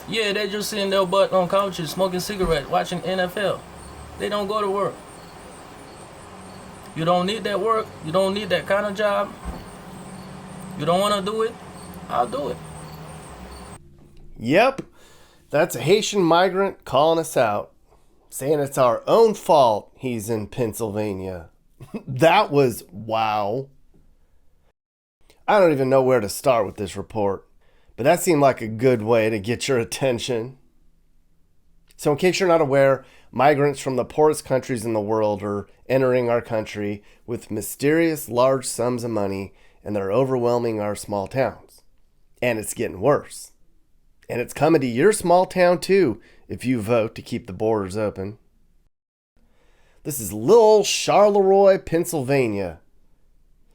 Yeah, they just sitting their butt on couches, smoking cigarettes, watching NFL. They don't go to work. You don't need that work. You don't need that kind of job. You don't want to do it. I'll do it. Yep, that's a Haitian migrant calling us out, saying it's our own fault he's in Pennsylvania. That was wow. I don't even know where to start with this report, but that seemed like a good way to get your attention. So, in case you're not aware, migrants from the poorest countries in the world are entering our country with mysterious large sums of money, and they're overwhelming our small towns. And it's getting worse. And it's coming to your small town too, if you vote to keep the borders open. This is little Charleroi, Pennsylvania.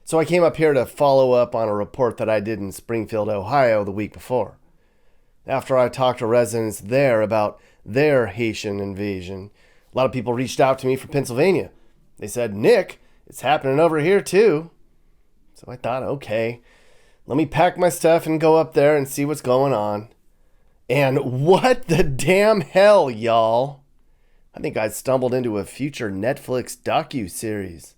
So I came up here to follow up on a report that I did in Springfield, Ohio the week before. After I talked to residents there about their Haitian invasion, a lot of people reached out to me from Pennsylvania. They said, "Nick, it's happening over here too." So I thought, okay, let me pack my stuff and go up there and see what's going on. And what the damn hell, y'all? I think I stumbled into a future Netflix docu-series.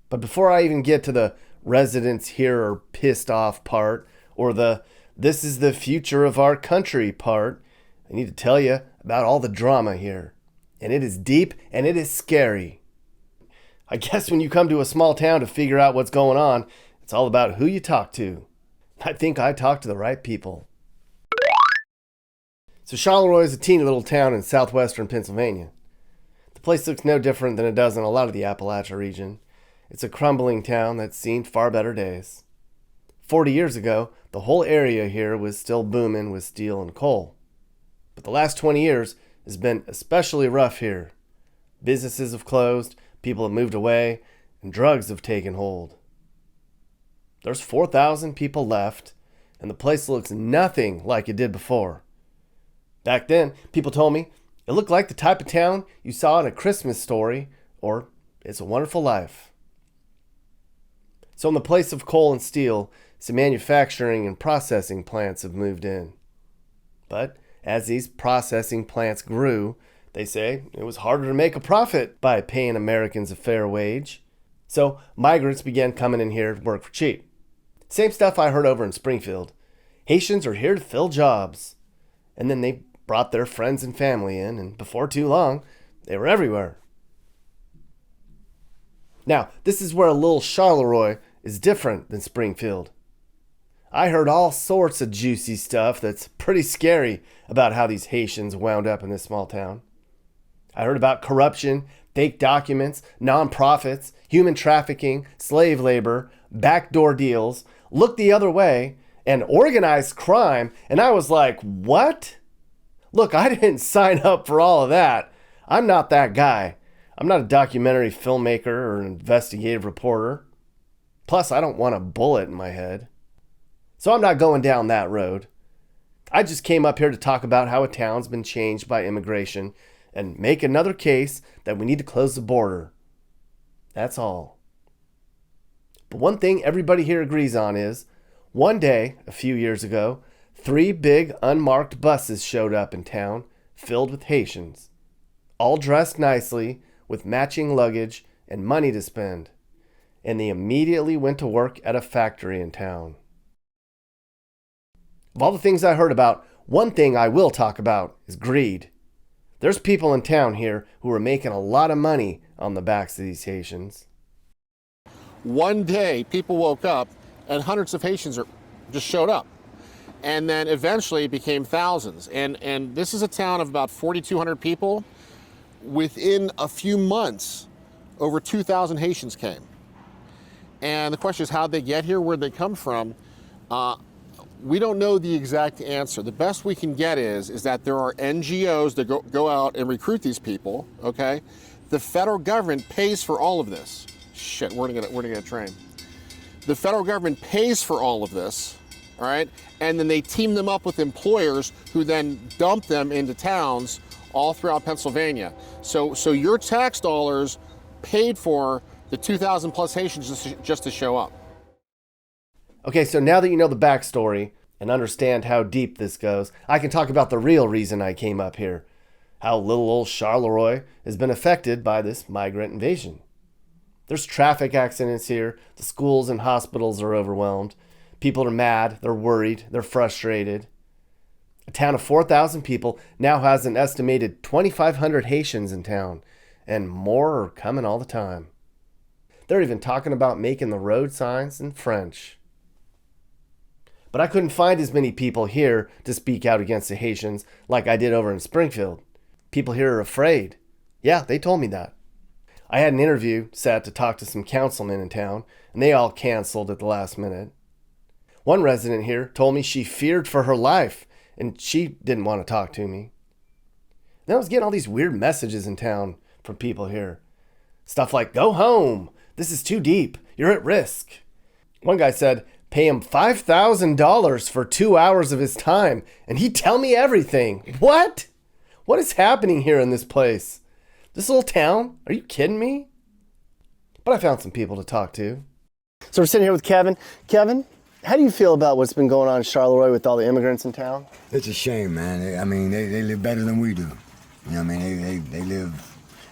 But before I even get to the residents here are pissed off part, or the this is the future of our country part, I need to tell you about all the drama here. And it is deep and it is scary. I guess when you come to a small town to figure out what's going on, it's all about who you talk to. I think I talked to the right people. So Charleroi is a teeny little town in southwestern Pennsylvania. The place looks no different than it does in a lot of the Appalachia region. It's a crumbling town that's seen far better days. 40 years ago, the whole area here was still booming with steel and coal. But the last 20 years has been especially rough here. Businesses have closed, people have moved away, and drugs have taken hold. There's 4,000 people left, and the place looks nothing like it did before. Back then, people told me it looked like the type of town you saw in A Christmas Story or It's a Wonderful Life. So in the place of coal and steel, some manufacturing and processing plants have moved in. But as these processing plants grew, they say it was harder to make a profit by paying Americans a fair wage. So migrants began coming in here to work for cheap. Same stuff I heard over in Springfield. Haitians are here to fill jobs. And then they brought their friends and family in, and before too long, they were everywhere. Now, this is where a little Charleroi is different than Springfield. I heard all sorts of juicy stuff that's pretty scary about how these Haitians wound up in this small town. I heard about corruption, fake documents, nonprofits, human trafficking, slave labor, backdoor deals, look the other way, and organized crime, and I was like, what? Look, I didn't sign up for all of that. I'm not that guy. I'm not a documentary filmmaker or an investigative reporter. Plus, I don't want a bullet in my head. So I'm not going down that road. I just came up here to talk about how a town's been changed by immigration and make another case that we need to close the border. That's all. But one thing everybody here agrees on is, one day, a few years ago, 3 big unmarked buses showed up in town filled with Haitians, all dressed nicely with matching luggage and money to spend, and they immediately went to work at a factory in town. Of all the things I heard about, one thing I will talk about is greed. There's people in town here who are making a lot of money on the backs of these Haitians. One day, people woke up and hundreds of Haitians just showed up. And then eventually it became thousands. And this is a town of about 4,200 people. Within a few months, over 2,000 Haitians came. And the question is, how'd they get here? Where'd they come from? We don't know the exact answer. The best we can get is that there are NGOs that go out and recruit these people, okay? The federal government pays for all of this. Shit, we're gonna get a train. The federal government pays for all of this, all right? And then they team them up with employers who then dump them into towns all throughout Pennsylvania. So your tax dollars paid for the 2,000 plus Haitians just to show up. Okay, so now that you know the backstory, and understand how deep this goes, I can talk about the real reason I came up here. How little old Charleroi has been affected by this migrant invasion. There's traffic accidents here. The schools and hospitals are overwhelmed. People are mad. They're worried. They're frustrated. A town of 4,000 people now has an estimated 2,500 Haitians in town, and more are coming all the time. They're even talking about making the road signs in French. But I couldn't find as many people here to speak out against the Haitians like I did over in Springfield. People here are afraid. Yeah, they told me that. I had an interview set to talk to some councilmen in town, and they all canceled at the last minute. One resident here told me she feared for her life, and she didn't want to talk to me. Then I was getting all these weird messages in town from people here. Stuff like, go home. This is too deep. You're at risk. One guy said, pay him $5,000 for 2 hours of his time, and he'd tell me everything. What? What is happening here in this place? This little town? Are you kidding me? But I found some people to talk to. So we're sitting here with Kevin. Kevin, how do you feel about what's been going on in Charleroi with all the immigrants in town? It's a shame, man. They live better than we do. You know what I mean?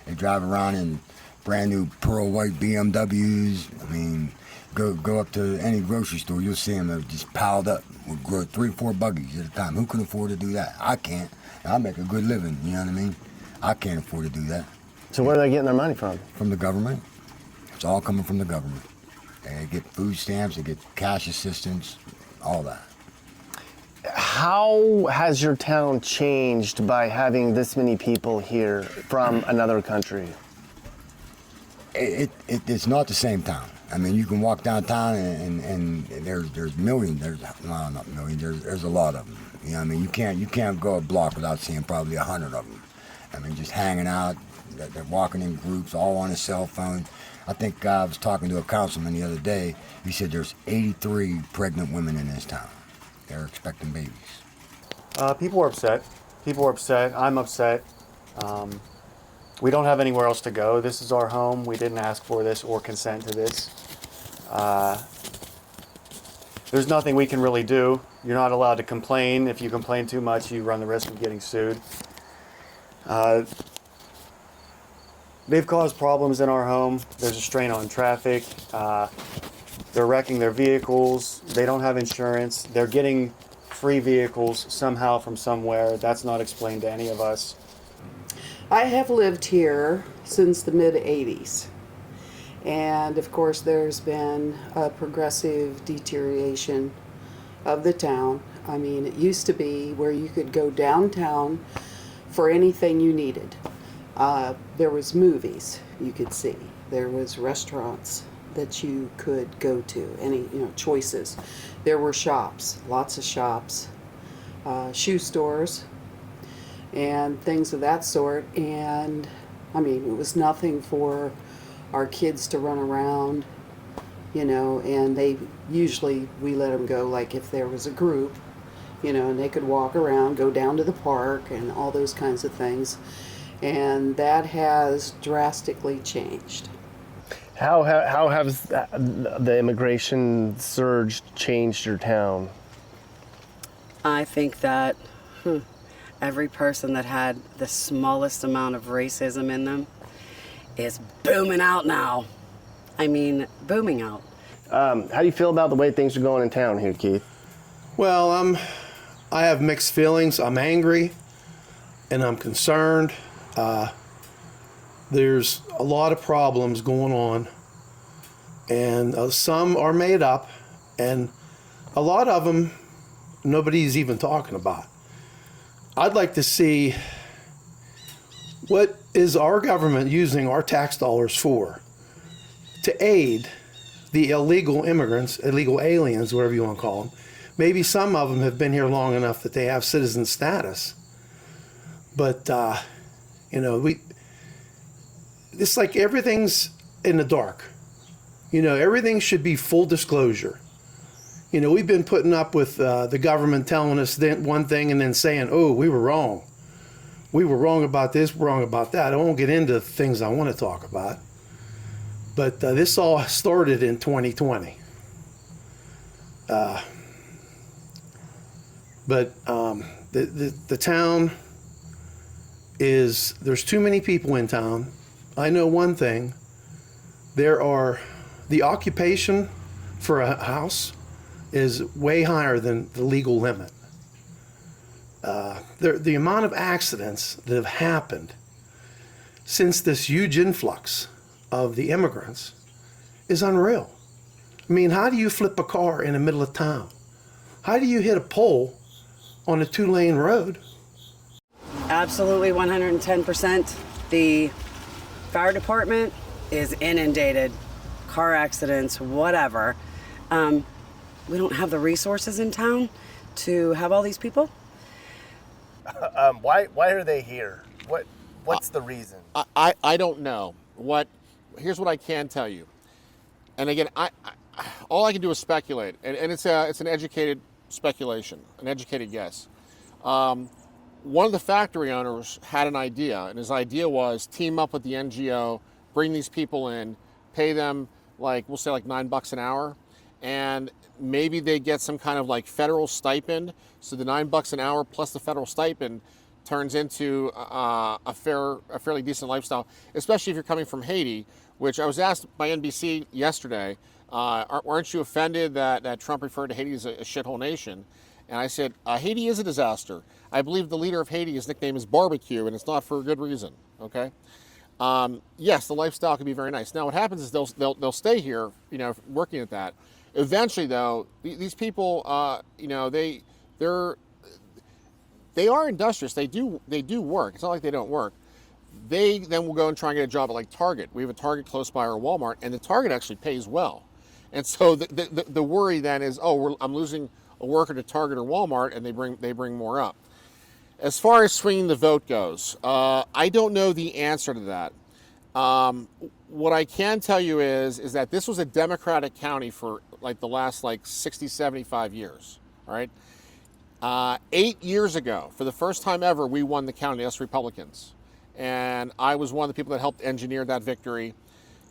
They drive around in brand new pearl white BMWs. I mean, go up to any grocery store, you'll see them. They're just piled up with 3 or 4 buggies at a time. Who can afford to do that? I can't. I make a good living, you know what I mean? I can't afford to do that. So where are they getting their money from? From the government. It's all coming from the government. They get food stamps, they get cash assistance, all that. How has your town changed by having this many people here from another country? It's not the same town. I mean, you can walk downtown and there's millions. Well, not millions. There's a lot of them. You know what I mean? You can't go a block without seeing probably 100 of them. I mean, just hanging out. They're walking in groups, all on a cell phone. I think I was talking to a councilman the other day. He said there's 83 pregnant women in this town. They're expecting babies. People are upset. I'm upset. We don't have anywhere else to go. This is our home. We didn't ask for this or consent to this. There's nothing we can really do. You're not allowed to complain. If you complain too much, you run the risk of getting sued. They've caused problems in our home. There's a strain on traffic. They're wrecking their vehicles. They don't have insurance. They're getting free vehicles somehow from somewhere. That's not explained to any of us. I have lived here since the mid-'80s. And of course there's been a progressive deterioration of the town. I mean, it used to be where you could go downtown for anything you needed. There was movies you could see. There was restaurants that you could go to, any choices. There were shops, lots of shops, shoe stores, and things of that sort. And I mean, it was nothing for our kids to run around, and we let them go, like if there was a group, and they could walk around, go down to the park and all those kinds of things. And that has drastically changed. How has the immigration surge changed your town? I think that every person that had the smallest amount of racism in them is booming out now. I mean, booming out. How do you feel about the way things are going in town here, Keith? Well, I have mixed feelings. I'm angry and I'm concerned. There's a lot of problems going on, and some are made up, and a lot of them nobody's even talking about. I'd like to see what is our government using our tax dollars for to aid the illegal immigrants, illegal aliens, whatever you want to call them. Maybe some of them have been here long enough that they have citizen status, but it's like everything's in the dark. Everything should be full disclosure. We've been putting up with the government telling us one thing and then saying, oh, we were wrong. We were wrong about this, wrong about that. I won't get into things I want to talk about. But this all started in 2020. But the town there's too many people in town. I know one thing. The occupation for a house is way higher than the legal limit. The amount of accidents that have happened since this huge influx of the immigrants is unreal. I mean, how do you flip a car in the middle of town? How do you hit a pole on a 2-lane road? Absolutely 110%. The fire department is inundated, car accidents, whatever. We don't have the resources in town to have all these people. Why are they here? What's the reason? I don't know. Here's what I can tell you. And again, all I can do is speculate, and it's an educated speculation, an educated guess. One of the factory owners had an idea, and his idea was team up with the NGO, bring these people in, pay them we'll say $9 an hour, and maybe they get some kind of federal stipend. So the $9 an hour plus the federal stipend turns into a fairly decent lifestyle, especially if you're coming from Haiti, which I was asked by NBC yesterday, aren't you offended that Trump referred to Haiti as a shithole nation? And I said, Haiti is a disaster. I believe the leader of Haiti, his nickname is Barbecue, and it's not for a good reason, okay? Yes, the lifestyle can be very nice. Now what happens is they'll stay here, working at that. Eventually though, these people, they are industrious. They do work. It's not like they don't work. They then will go and try and get a job at Target. We have a Target close by our Walmart, and the Target actually pays well. And so the worry then is, I'm losing a worker to Target or Walmart, and they bring more up. As far as swinging the vote goes, I don't know the answer to that. What I can tell you is that this was a Democratic county for the last 60, 75 years, all right? 8 years ago, for the first time ever, we won the county, us Republicans. And I was one of the people that helped engineer that victory.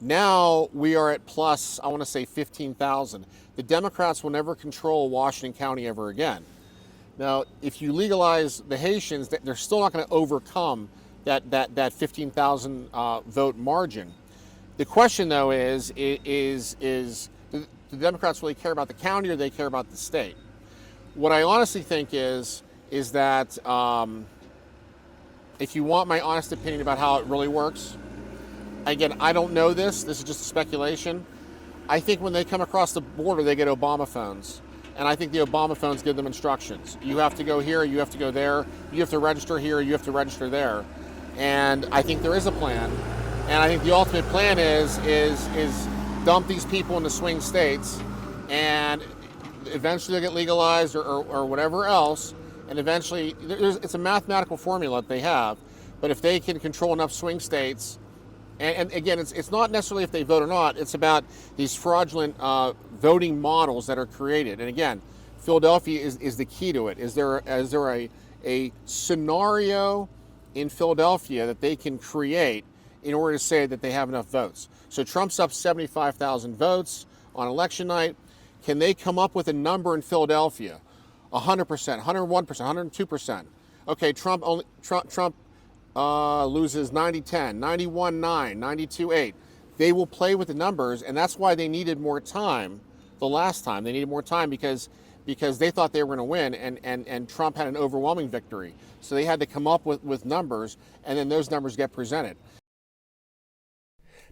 Now we are at plus, I want to say 15,000. The Democrats will never control Washington County ever again. Now, if you legalize the Haitians, they're still not going to overcome that 15,000 vote margin. The question, though, is do the Democrats really care about the county or do they care about the state? What I honestly think is that if you want my honest opinion about how it really works, again, I don't know this. This is just a speculation. I think when they come across the border, they get Obama phones. And I think the Obama phones give them instructions. You have to go here, you have to go there, you have to register here, you have to register there. And I think there is a plan. And I think the ultimate plan is dump these people into swing states, and eventually they'll get legalized or whatever else. And eventually, it's a mathematical formula that they have. But if they can control enough swing states, and again, it's not necessarily if they vote or not, it's about these fraudulent voting models that are created. And again, Philadelphia is the key to it. Is there a scenario in Philadelphia that they can create in order to say that they have enough votes? So Trump's up 75,000 votes on election night. Can they come up with a number in Philadelphia? 100%, 101%, 102%. Okay, Trump loses 90-10, 91-9, 92-8. They will play with the numbers, and that's why they needed more time the last time. They needed more time because they thought they were going to win, and Trump had an overwhelming victory. So they had to come up with numbers, and then those numbers get presented.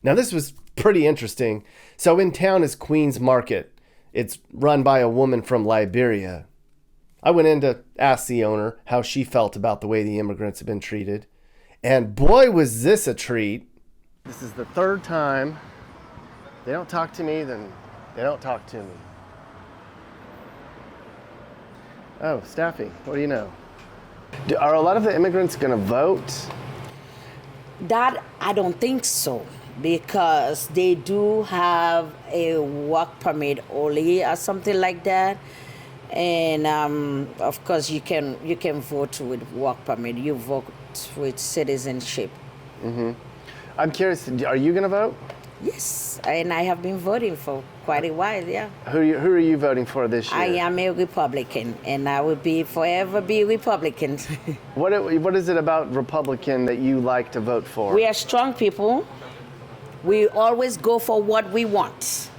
Now this was pretty interesting. So in town is Queen's Market. It's run by a woman from Liberia. I went in to ask the owner how she felt about the way the immigrants have been treated. And boy, was this a treat. This is the third time. They don't talk to me, then they don't talk to me. Oh, Staffy, what do you know? Are a lot of the immigrants going to vote? That I don't think so, because they do have a work permit only or something like that. And of course, you can vote with work permit. You vote with citizenship. Mm-hmm. I'm curious, are you going to vote? Yes, and I have been voting for quite a while, yeah. Who are you voting for this year? I am a Republican, and I will forever be a Republican. What is it about Republican that you like to vote for? We are strong people. We always go for what we want.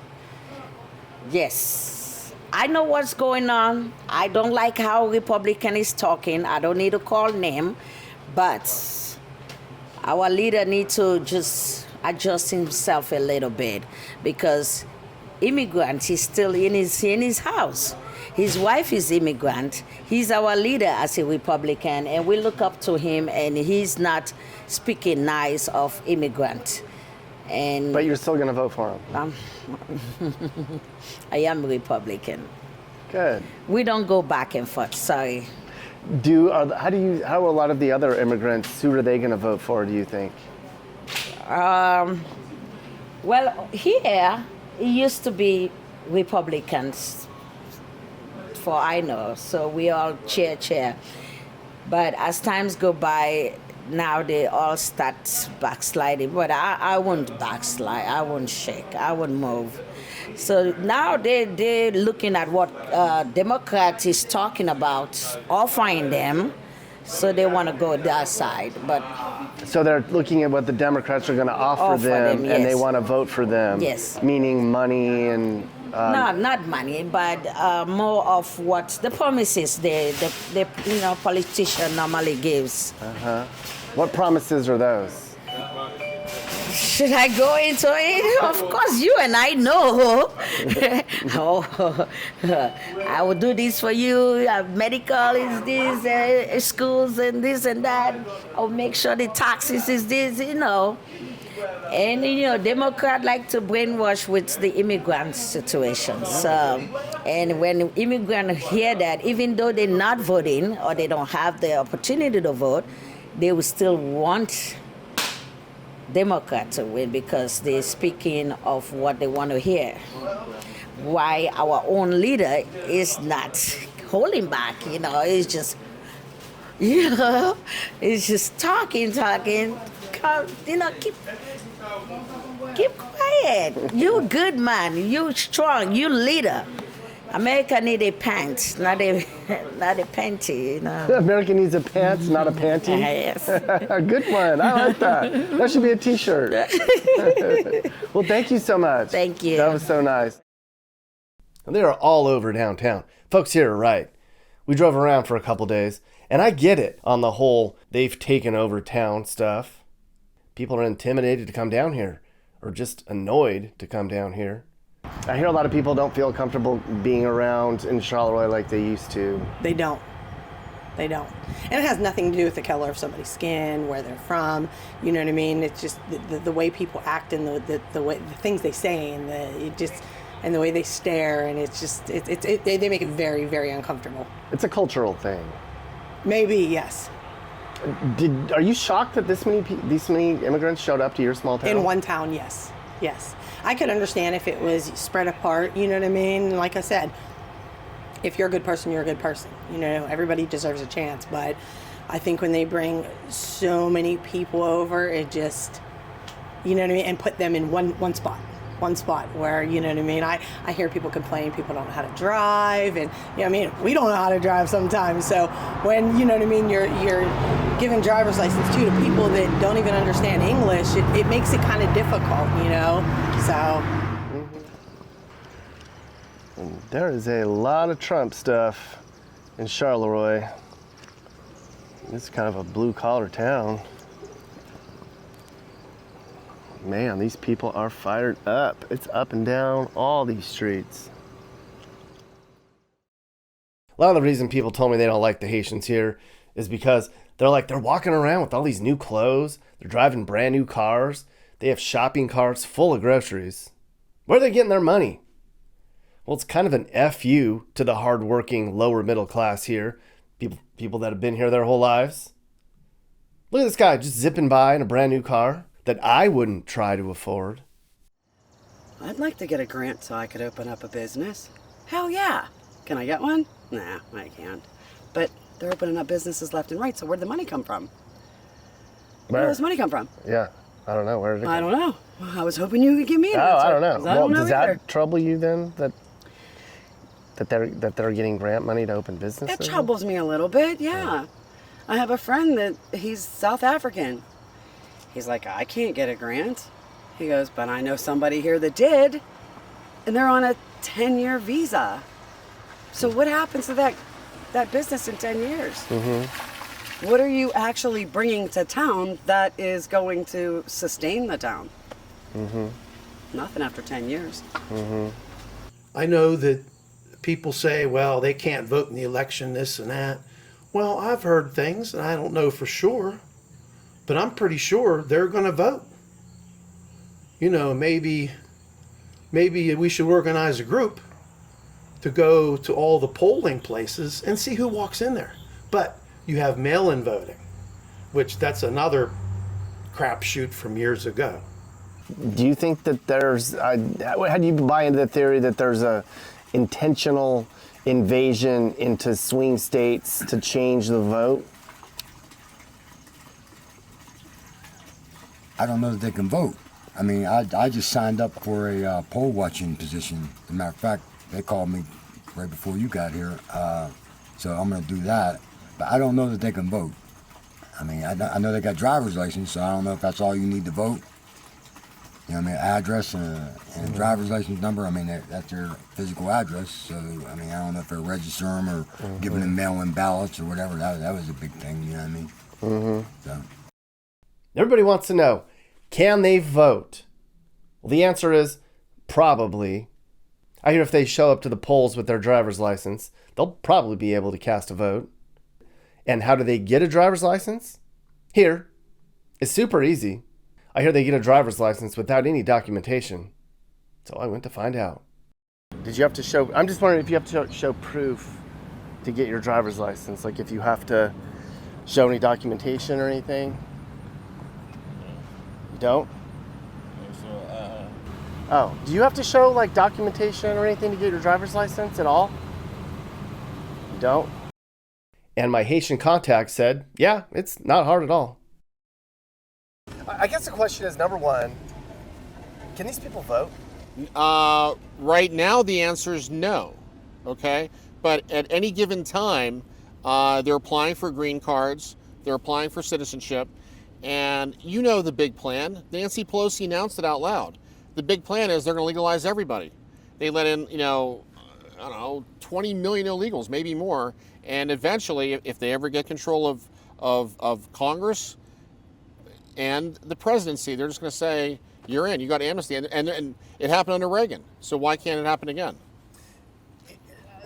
Yes. I know what's going on. I don't like how Republican is talking. I don't need to call name, but our leader needs to just adjust himself a little bit, because immigrant is still in his house. His wife is immigrant. He's our leader as a Republican, and we look up to him, and he's not speaking nice of immigrant. But you're still going to vote for him. I am Republican. Good. We don't go back and forth. Sorry. How are a lot of the other immigrants? Who are they going to vote for? Do you think? Well, here it used to be Republicans, for I know. So we all cheer. But as times go by, now they all start backsliding. But I won't backslide. I won't shake. I won't move. So now they're looking at what Democrats is talking about, offering them. So they want to go that side. But so they're looking at what the Democrats are going to offer them, yes. And they want to vote for them. Yes. Meaning money and. No, not money, but more of what the promises the politician normally gives. What promises are those? Should I go into it? Of course, you and I know. Oh, I will do this for you. Medical is this, schools and this and that. I'll make sure the taxes is this, And Democrats like to brainwash with the immigrant situations. And when immigrants hear that, even though they're not voting or they don't have the opportunity to vote, they will still want Democrats to win because they're speaking of what they want to hear. Why our own leader is not holding back, it's just, it's just talking. Keep quiet. You good man. You strong. You leader. America need a pants, not a panty. America needs a pants, not a panty. Yes. Good one. I like that. That should be a T-shirt. Well, thank you so much. Thank you. That was so nice. They are all over downtown. Folks here are right. We drove around for a couple days, and I get it on the whole they've taken over town stuff. People are intimidated to come down here, or just annoyed to come down here. I hear a lot of people don't feel comfortable being around in Charleroi like they used to. They don't. And it has nothing to do with the color of somebody's skin, where they're from. You know what I mean? It's just the way people act and the way the things they say and the way they stare, and it's just they make it very, very uncomfortable. It's a cultural thing. Maybe, yes. Are you shocked that these many immigrants showed up to your small town? In one town, yes. I could understand if it was spread apart, you know what I mean? Like I said, if you're a good person, you're a good person. Everybody deserves a chance. But I think when they bring so many people over, it just, you know what I mean? And put them in one spot where, you know what I mean? I hear people complain people don't know how to drive, and we don't know how to drive sometimes. So when, you know what I mean, you're giving driver's license to people that don't even understand English, it makes it kind of difficult, so. There is a lot of Trump stuff in Charleroi. It's kind of a blue-collar town. Man, these people are fired up. It's up and down all these streets. A lot of the reason people told me they don't like the Haitians here is because they're walking around with all these new clothes. They're driving brand new cars. They have shopping carts full of groceries. Where are they getting their money? Well, it's kind of an FU to the hardworking lower middle class here. People that have been here their whole lives. Look at this guy just zipping by in a brand new car that I wouldn't try to afford. I'd like to get a grant so I could open up a business. Hell yeah. Can I get one? Nah, I can't. But they're opening up businesses left and right, so where'd the money come from? Where does money come from? Yeah. I don't know. Where did it go? I don't know. I was hoping you could give me an answer. I don't know. 'cause I don't know does either. that trouble you then? That they're getting grant money to open businesses? It troubles me a little bit, yeah. I have a friend that he's South African. He's like, I can't get a grant. He goes, but I know somebody here that did, and they're on a 10-year visa. So what happens to that business in 10 years? Mm-hmm. What are you actually bringing to town that is going to sustain the town? Mm-hmm. Nothing after 10 years. Mm-hmm. I know that people say, well, they can't vote in the election, this and that. Well, I've heard things, and I don't know for sure, but I'm pretty sure they're going to vote. You know, maybe we should organize a group to go to all the polling places and see who walks in there. But you have mail-in voting, which that's another crapshoot from years ago. Do you think that there's, how do you buy into the theory that there's a intentional invasion into swing states to change the vote? I don't know that they can vote. I mean, I just signed up for a poll watching position. As a matter of fact, they called me right before you got here, so I'm going to do that. But I don't know that they can vote. I mean, I know they got driver's license, so I don't know if that's all you need to vote. You know what I mean? Address and a driver's license number. I mean, that's their physical address. So, I mean, I don't know if they're registering them or giving them mail-in ballots or whatever. That was a big thing, you know what I mean? Mm-hmm. So. Everybody wants to know, can they vote? Well, the answer is probably. I hear if they show up to the polls with their driver's license, they'll probably be able to cast a vote. And how do they get a driver's license? Here. It's super easy. I hear they get a driver's license without any documentation. So I went to find out. Did you have to show, I'm just wondering if you have to show proof to get your driver's license. Like if you have to show any documentation or anything. You don't? Oh, do you have to show like documentation or anything to get your driver's license at all? You don't? And my Haitian contact said, yeah, it's not hard at all. I guess the question is, number one, can these people vote? Right now, the answer is no. Okay, but at any given time, they're applying for green cards, they're applying for citizenship, and you know the big plan. Nancy Pelosi announced it out loud. The big plan is they're going to legalize everybody. They let in, I don't know, 20 million illegals, maybe more, and eventually, if they ever get control of Congress and the presidency, they're just going to say, you're in, you got amnesty. And it happened under Reagan. So why can't it happen again?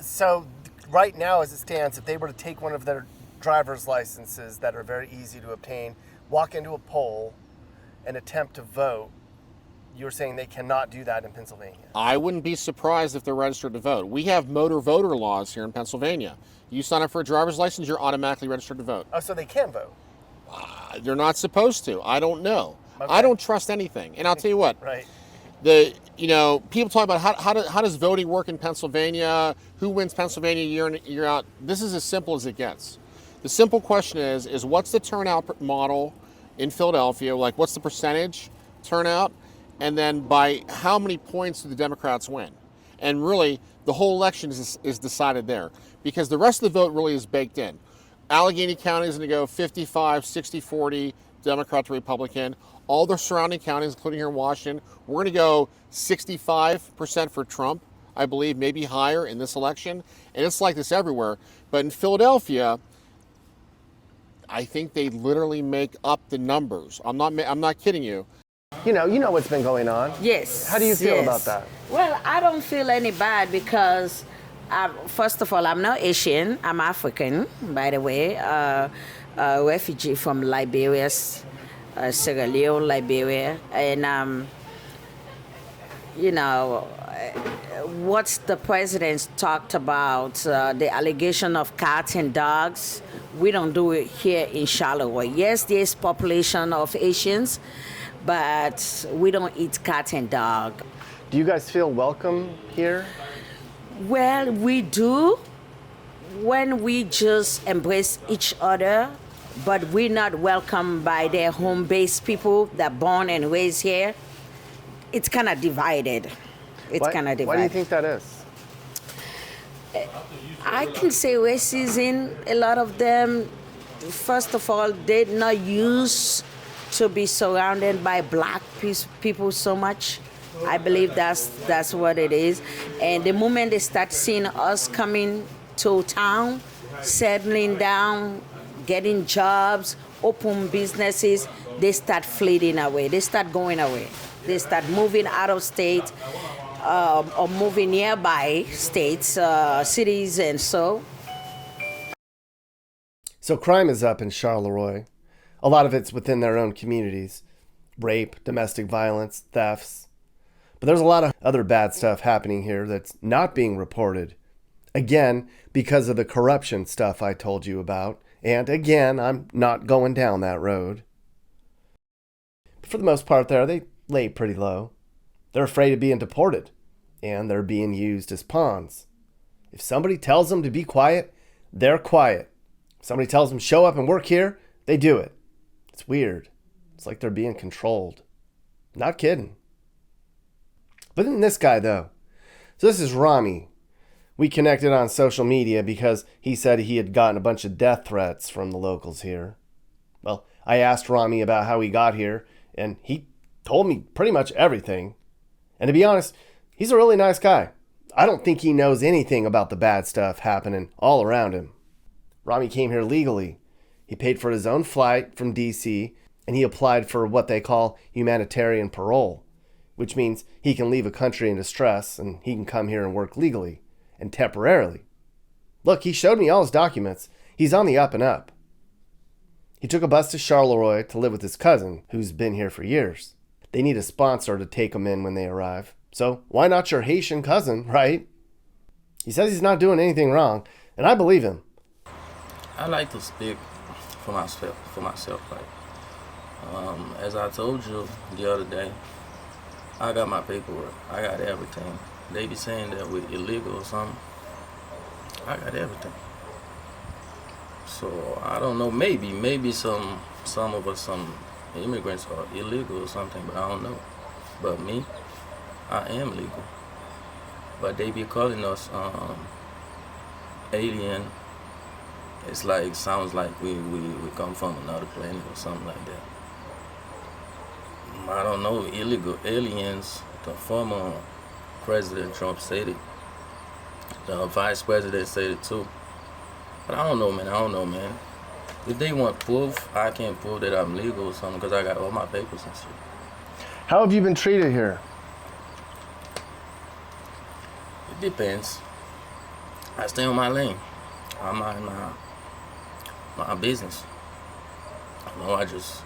So right now, as it stands, if they were to take one of their driver's licenses that are very easy to obtain, walk into a poll and attempt to vote, you're saying they cannot do that in Pennsylvania? I wouldn't be surprised if they're registered to vote. We have motor voter laws here in Pennsylvania. You sign up for a driver's license, you're automatically registered to vote. Oh, so they can vote? They're not supposed to. I don't know. Okay. I don't trust anything. And I'll tell you what. Right. People talk about how does voting work in Pennsylvania? Who wins Pennsylvania year in year out? This is as simple as it gets. The simple question is what's the turnout model in Philadelphia? Like, what's the percentage turnout? And then by how many points do the Democrats win? And really, the whole election is decided there because the rest of the vote really is baked in. Allegheny County is going to go 55, 60, 40, Democrat to Republican. All the surrounding counties, including here in Washington, we're going to go 65% for Trump, I believe, maybe higher in this election. And it's like this everywhere. But in Philadelphia, I think they literally make up the numbers. I'm not kidding you. You know what's been going on. Yes. How do you feel yes. about that? Well, I don't feel any bad because, first of all, I'm not Asian. I'm African, by the way. A refugee from Liberia, Sierra Leone, Liberia. And, what the president talked about, the allegation of cats and dogs, we don't do it here in Charleroi. Yes, there's population of Asians, but we don't eat cat and dog. Do you guys feel welcome here? Well, we do when we just embrace each other but we're not welcomed by their home-based people that born and raised here. It's kind of divided. It's kind of divided. Why do you think that is? I can say racism, a lot of them, first of all, they're not used to be surrounded by black people so much. I believe that's what it is. And the moment they start seeing us coming to town, settling down, getting jobs, open businesses, they start fleeing away. They start going away. They start moving out of state or moving nearby states, cities, and so. So crime is up in Charleroi. A lot of it's within their own communities. Rape, domestic violence, thefts. But there's a lot of other bad stuff happening here that's not being reported. Again, because of the corruption stuff I told you about. And again, I'm not going down that road. But for the most part there, they lay pretty low. They're afraid of being deported. And they're being used as pawns. If somebody tells them to be quiet, they're quiet. If somebody tells them show up and work here, they do it. It's weird. It's like they're being controlled. Not kidding. But then this guy, though. So this is Rami. We connected on social media because he said he had gotten a bunch of death threats from the locals here. Well, I asked Rami about how he got here, and he told me pretty much everything. And to be honest, he's a really nice guy. I don't think he knows anything about the bad stuff happening all around him. Rami came here legally. He paid for his own flight from D.C., and he applied for what they call humanitarian parole, which means he can leave a country in distress and he can come here and work legally and temporarily. Look, he showed me all his documents. He's on the up and up. He took a bus to Charleroi to live with his cousin, who's been here for years. They need a sponsor to take him in when they arrive. So why not your Haitian cousin, right? He says he's not doing anything wrong, and I believe him. I like to speak for myself. Like, as I told you the other day, I got my paperwork. I got everything. They be saying that we're illegal or something. I got everything. So I don't know. Maybe some of us, some immigrants are illegal or something, but I don't know. But me, I am legal. But they be calling us alien. It's like, sounds like we come from another planet or something like that. I don't know, illegal aliens. The former President Trump said it. The vice president said it too. But I don't know, man. If they want proof, I can't prove that I'm legal or something because I got all my papers and shit. How have you been treated here? It depends. I stay on my lane. I'm my business. I just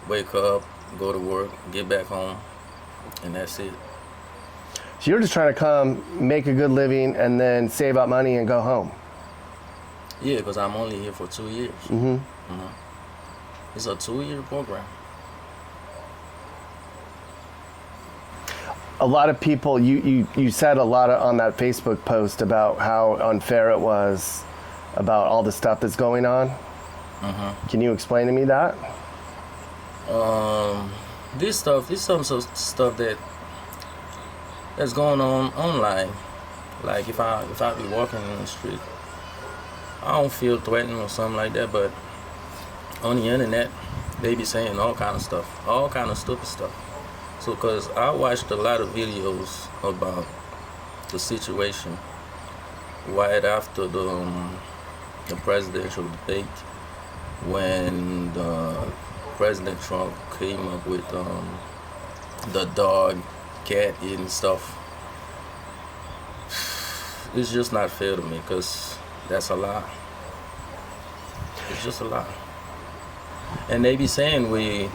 wake up, go to work, get back home, and that's it. So you're just trying to come, make a good living, and then save up money and go home? Yeah, because I'm only here for 2 years. It's a 2-year program. A lot of people, you said a lot on that Facebook post about how unfair it was, about all the stuff that's going on. Can you explain to me that? This some stuff that's going on online. Like if I be walking in the street, I don't feel threatened or something like that, but on the internet, they be saying all kind of stuff, all kind of stupid stuff. So, cause I watched a lot of videos about the situation right after the presidential debate, when President Trump came up with the dog, cat eating stuff. It's just not fair to me, because that's a lie. It's just a lie. And they be saying we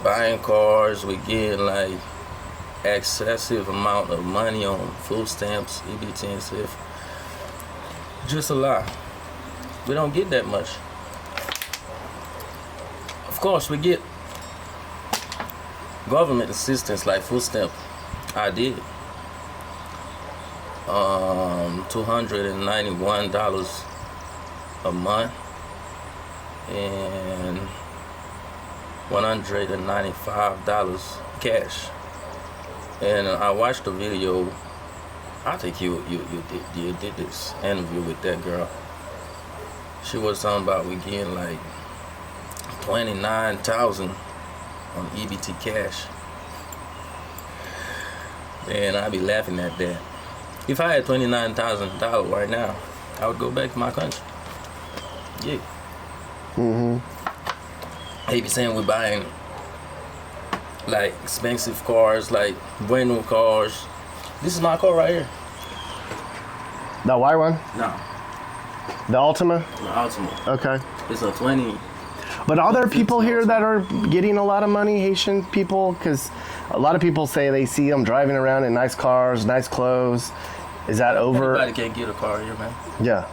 buying cars, we getting like excessive amount of money on food stamps, EBT and stuff. Just a lie. We don't get that much. Of course, we get government assistance like food stamp. I did. $291 a month. and $195 cash. And I watched the video. I think you did this interview with that girl. She was talking about we getting like 29,000 on EBT cash. And I be laughing at that. If I had $29,000 right now, I would go back to my country. Yeah. They be saying we're buying like expensive cars, like brand new cars. This is my car right here. The white one? No, The Altima? the Altima. Okay. It's a 20. But are there people here that are getting a lot of money, Haitian people? Because a lot of people say they see them driving around in nice cars, nice clothes. Is that over? Everybody can get a car here, man. Yeah.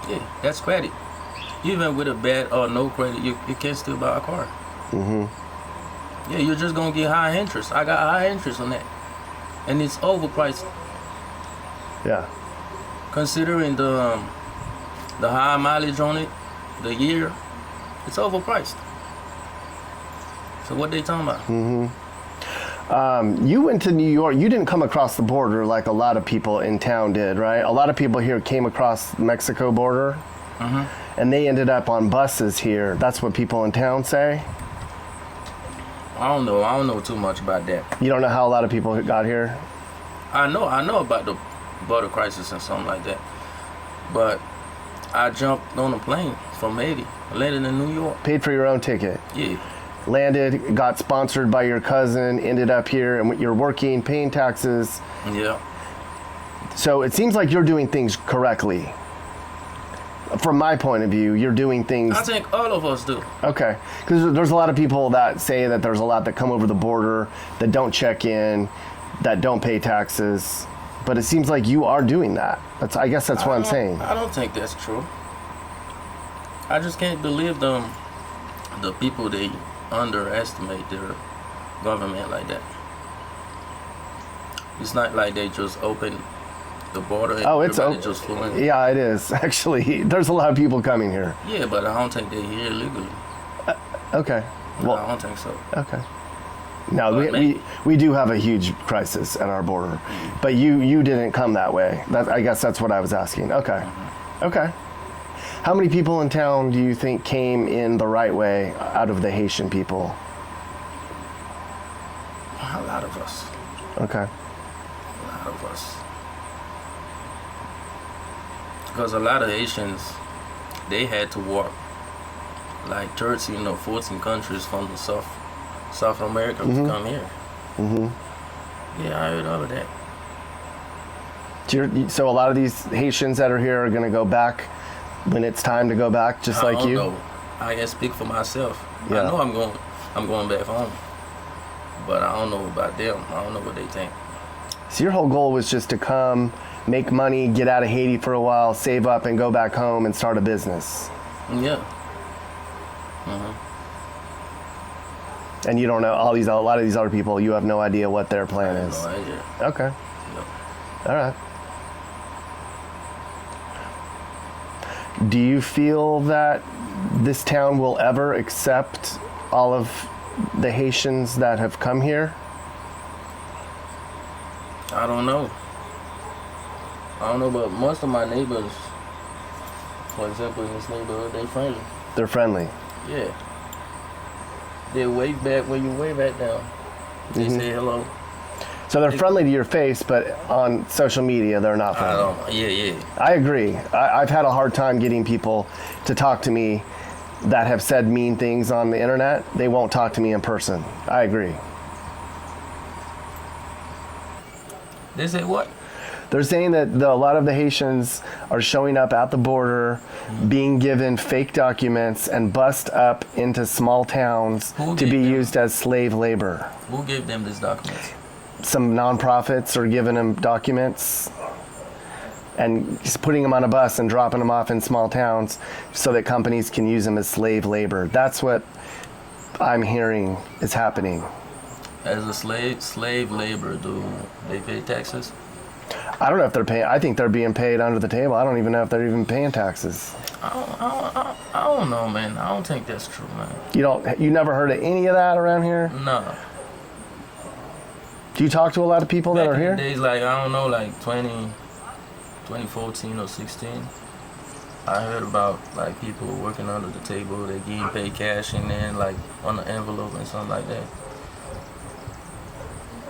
Yeah, that's credit. Even with a bad or no credit, you can still buy a car. Yeah, you're just gonna get high interest. I got high interest on that, and it's overpriced Yeah. considering the high mileage on it, the year. It's overpriced. So what they talking about? You went to New York. You didn't come across the border like a lot of people in town did, right? A lot of people here came across the Mexico border, and they ended up on buses here. That's what people in town say. I don't know. I don't know too much about that. You don't know how a lot of people got here? I know about the border crisis and something like that. But I jumped on a plane from Haiti, landed in New York. Paid for your own ticket. Yeah. Landed, got sponsored by your cousin, ended up here, and you're working, paying taxes. Yeah. So it seems like you're doing things correctly. From my point of view, you're doing things. I think all of us do. Okay, because there's a lot of people that say that there's a lot that come over the border that don't check in, that don't pay taxes, but it seems like you are doing that. I guess that's what I'm saying. I don't think that's true. I just can't believe the people, they underestimate their government like that. It's not like they just open the border and everybody just flew in. Yeah, it is actually. There's a lot of people coming here. Yeah, but I don't think they're here illegally. Okay. No, Well, I don't think so. okay. No, But we do have a huge crisis at our border, but you didn't come that way. I guess that's what I was asking. Okay. Okay. How many people in town do you think came in the right way out of the Haitian people? A lot of us. Okay. A lot of us. Because a lot of Haitians, they had to walk like 13 or 14 countries from the South America to come here. Yeah, I heard all of that. So a lot of these Haitians that are here are going to go back when it's time to go back, just I like don't you? know. I can speak for myself. Yeah. I know I'm going back home, but I don't know about them. I don't know what they think. So your whole goal was just to come, make money, get out of Haiti for a while, save up, and go back home and start a business. Yeah. And you don't know a lot of these other people. You have no idea what their plan is. No idea. Okay. Yep. All right. Do you feel that this town will ever accept all of the Haitians that have come here? I don't know. But most of my neighbors, for example, in this neighborhood, they friendly. They're friendly. Yeah. They wave back when you wave at them. They say hello. So they're friendly to your face, but on social media, they're not friendly. Yeah. I agree. I've had a hard time getting people to talk to me that have said mean things on the internet. They won't talk to me in person. I agree. They say what? They're saying that a lot of the Haitians are showing up at the border, being given fake documents, and bussed up into small towns to be used as slave labor. Who gave them these documents? Some nonprofits are giving them documents and just putting them on a bus and dropping them off in small towns so that companies can use them as slave labor. That's what I'm hearing is happening. As a slave labor, do they pay taxes? I don't know if they're paying. I think they're being paid under the table. I don't even know if they're even paying taxes. I don't know, man. I don't think that's true, man. You never heard of any of that around here? No. Do you talk to a lot of people that Back are in here? the days, like, I don't know, like 2014 or 16, I heard about, like, people working under the table, they getting paid cash and then, like, on the envelope and something like that.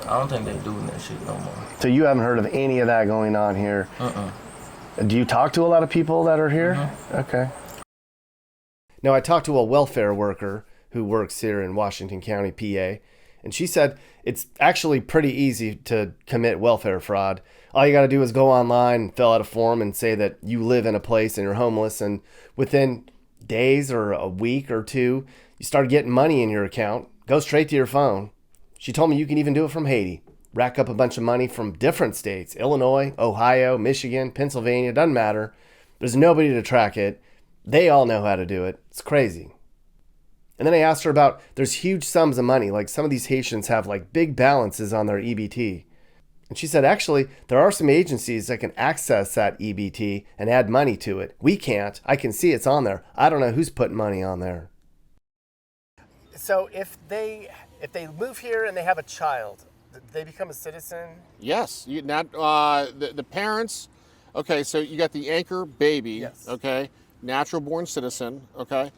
I don't think they doing that shit no more. So you haven't heard of any of that going on here? Do you talk to a lot of people that are here? Okay. Now, I talked to a welfare worker who works here in Washington County, PA, and she said it's actually pretty easy to commit welfare fraud. All you got to do is go online and fill out a form and say that you live in a place and you're homeless, and within days or a week or two, you start getting money in your account, go straight to your phone. She told me you can even do it from Haiti. Rack up a bunch of money from different states, Illinois, Ohio, Michigan, Pennsylvania, doesn't matter. There's nobody to track it. They all know how to do it. It's crazy. And then I asked her about, there's huge sums of money. Like some of these Haitians have like big balances on their EBT. And she said, actually, there are some agencies that can access that EBT and add money to it. We can't. I can see it's on there. I don't know who's putting money on there. So if they move here and they have a child, they become a citizen? Yes, the parents. Okay, so you got the anchor baby. Yes. Okay, natural born citizen. Okay,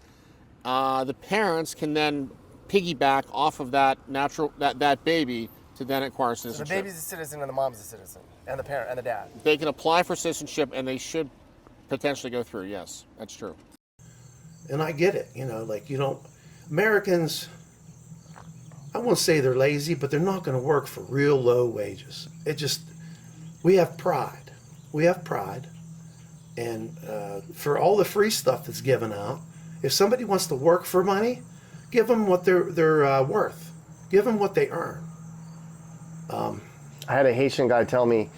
the parents can then piggyback off of that baby to then acquire citizenship. So the baby's a citizen and the mom's a citizen, and the parent and the dad. They can apply for citizenship and they should potentially go through. Yes, that's true. And I get it, Americans, I won't say they're lazy, but they're not going to work for real low wages. We have pride. And for all the free stuff that's given out, if somebody wants to work for money, give them what they're worth. Give them what they earn. I had a Haitian guy tell me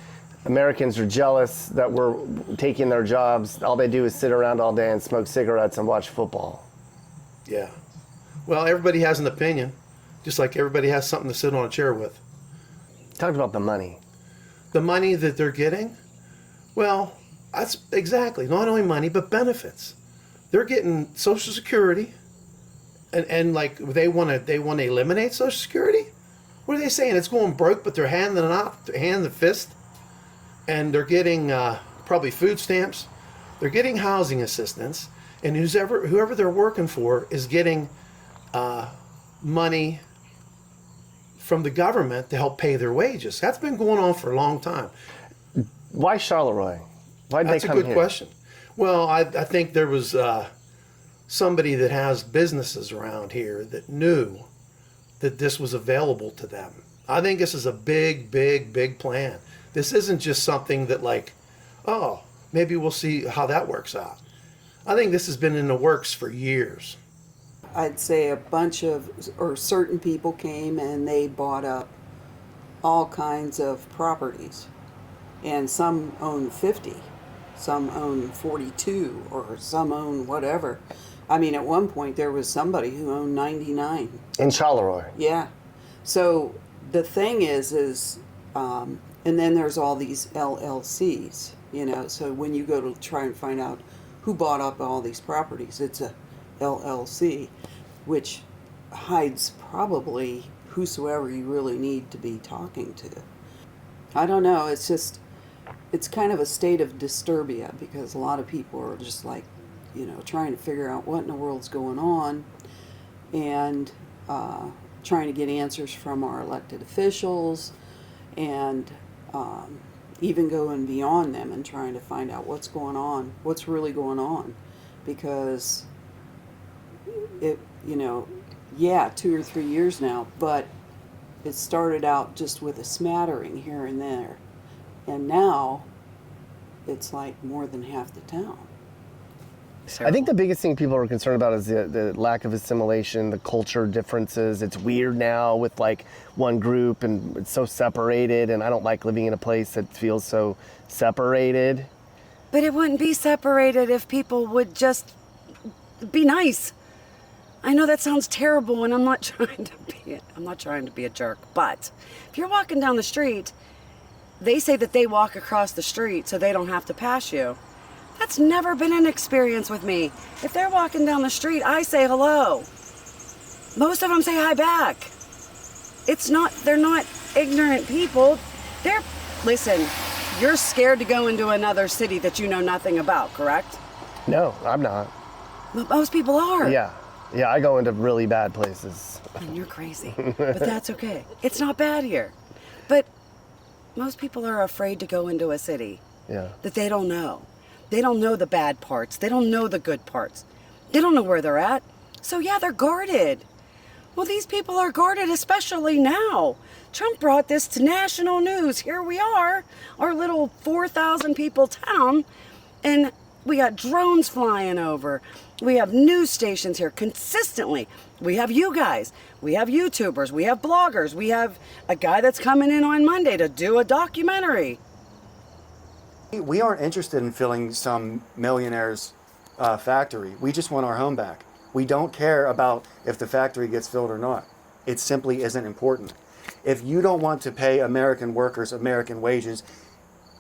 Americans are jealous that we're taking their jobs. All they do is sit around all day and smoke cigarettes and watch football. Yeah. Well, everybody has an opinion, just like everybody has something to sit on a chair with. Talk about the money. The money that they're getting? Well, that's exactly, not only money, but benefits. They're getting Social Security, and like they want to eliminate Social Security? What are they saying? It's going broke, but they're handing it out, hand the fist, and they're getting probably food stamps. They're getting housing assistance, and whoever they're working for is getting money from the government to help pay their wages. That's been going on for a long time. Why Charleroi? Why did they come here? That's a good question. Well, I think there was somebody that has businesses around here that knew that this was available to them. I think this is a big, big, big plan. This isn't just something that like, oh, maybe we'll see how that works out. I think this has been in the works for years. I'd say certain people came and they bought up all kinds of properties. And some own 50, some own 42, or some own whatever. I mean, at one point there was somebody who owned 99. In Charleroi? Yeah. So the thing is, and then there's all these LLCs, so when you go to try and find out who bought up all these properties, it's a LLC, which hides probably whosoever you really need to be talking to. I don't know, it's kind of a state of disturbia because a lot of people are just like, trying to figure out what in the world's going on and trying to get answers from our elected officials and even going beyond them and trying to find out what's going on, what's really going on. Because it, 2 or 3 years now, but it started out just with a smattering here and there. And now it's like more than half the town. I think the biggest thing people are concerned about is the lack of assimilation, the culture differences. It's weird now with like one group and it's so separated, and I don't like living in a place that feels so separated. But it wouldn't be separated if people would just be nice. I know that sounds terrible, and I'm not trying to be a jerk, but if you're walking down the street, they say that they walk across the street so they don't have to pass you. That's never been an experience with me. If they're walking down the street, I say hello. Most of them say hi back. They're not ignorant people. Listen, you're scared to go into another city that you know nothing about, correct? No, I'm not. But most people are. Yeah, I go into really bad places. And you're crazy, but that's okay. It's not bad here. But most people are afraid to go into a city that they don't know. They don't know the bad parts. They don't know the good parts. They don't know where they're at. So yeah, they're guarded. Well, these people are guarded, especially now. Trump brought this to national news. Here we are, our little 4,000 people town, and we got drones flying over. We have news stations here consistently. We have you guys. We have YouTubers. We have bloggers. We have a guy that's coming in on Monday to do a documentary. We aren't interested in filling some millionaire's factory. We just want our home back. We don't care about if the factory gets filled or not. It simply isn't important. If you don't want to pay American workers American wages,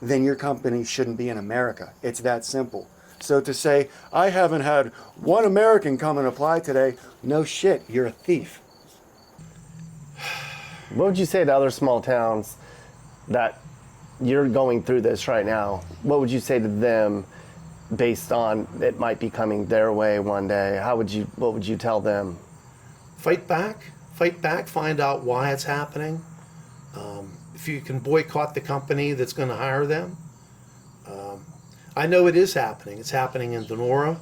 then your company shouldn't be in America. It's that simple. So to say, I haven't had one American come and apply today, no shit, you're a thief. What would you say to other small towns that you're going through this right now? What would you say to them based on it might be coming their way one day? What would you tell them? Fight back, find out why it's happening. If you can boycott the company that's going to hire them. I know it is happening. It's happening in Donora.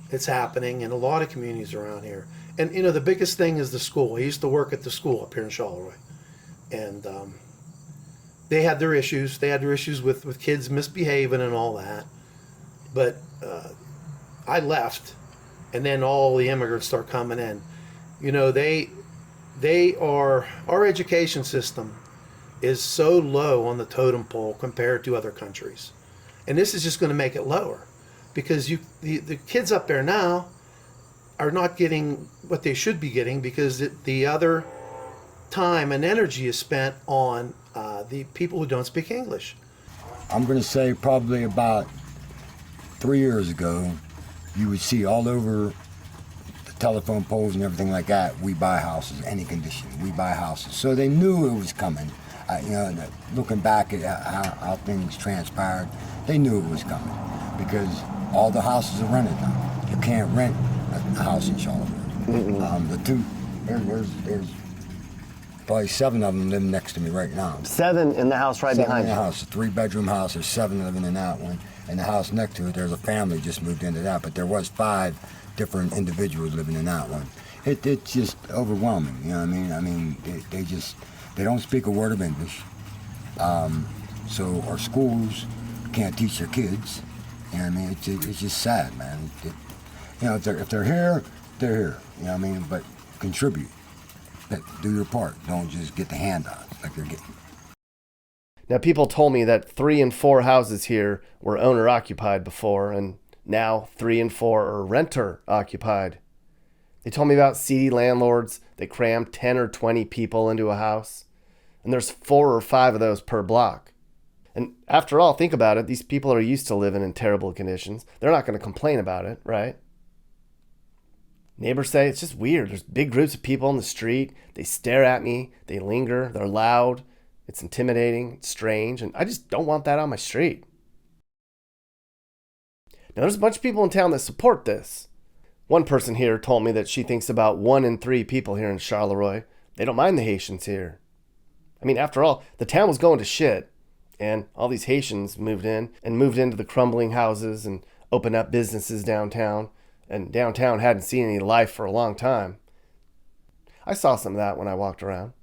It's happening in a lot of communities around here. And the biggest thing is the school. I used to work at the school up here in Charleroi. And they had their issues. They had their issues with kids misbehaving and all that. But I left, and then all the immigrants start coming in. Our education system is so low on the totem pole compared to other countries. And this is just going to make it lower, because the kids up there now are not getting what they should be getting, because the other time and energy is spent on the people who don't speak English. I'm going to say probably about 3 years ago, you would see all over the telephone poles and everything like that, we buy houses, any condition, we buy houses. So they knew it was coming. Looking back at how things transpired, they knew it was coming, because all the houses are rented now. You can't rent a house in Charlotte. There's probably 7 of them living next to me right now. 7 in the house right behind you? 7 in the house, a 3-bedroom house. There's 7 living in that one. And the house next to it, there's a family just moved into that, but there was 5 different individuals living in that one. It's just overwhelming, you know what I mean? They don't speak a word of English. So our schools can't teach their kids. You know what I mean? It's just sad, man. If they're here, they're here. You know what I mean? But contribute. Do your part. Don't just get the handouts like they're getting. Now, people told me that 3 and 4 houses here were owner-occupied before, and now 3 and 4 are renter-occupied. They told me about seedy landlords that cram 10 or 20 people into a house, and there's 4 or 5 of those per block. And after all, think about it, these people are used to living in terrible conditions. They're not going to complain about it, right? Neighbors say it's just weird. There's big groups of people on the street. They stare at me. They linger. They're loud. It's intimidating. It's strange. And I just don't want that on my street. Now, there's a bunch of people in town that support this. One person here told me that she thinks about 1 in 3 people here in Charleroi, they don't mind the Haitians here. I mean, after all, the town was going to shit. And all these Haitians moved into the crumbling houses and opened up businesses downtown. And downtown hadn't seen any life for a long time. I saw some of that when I walked around.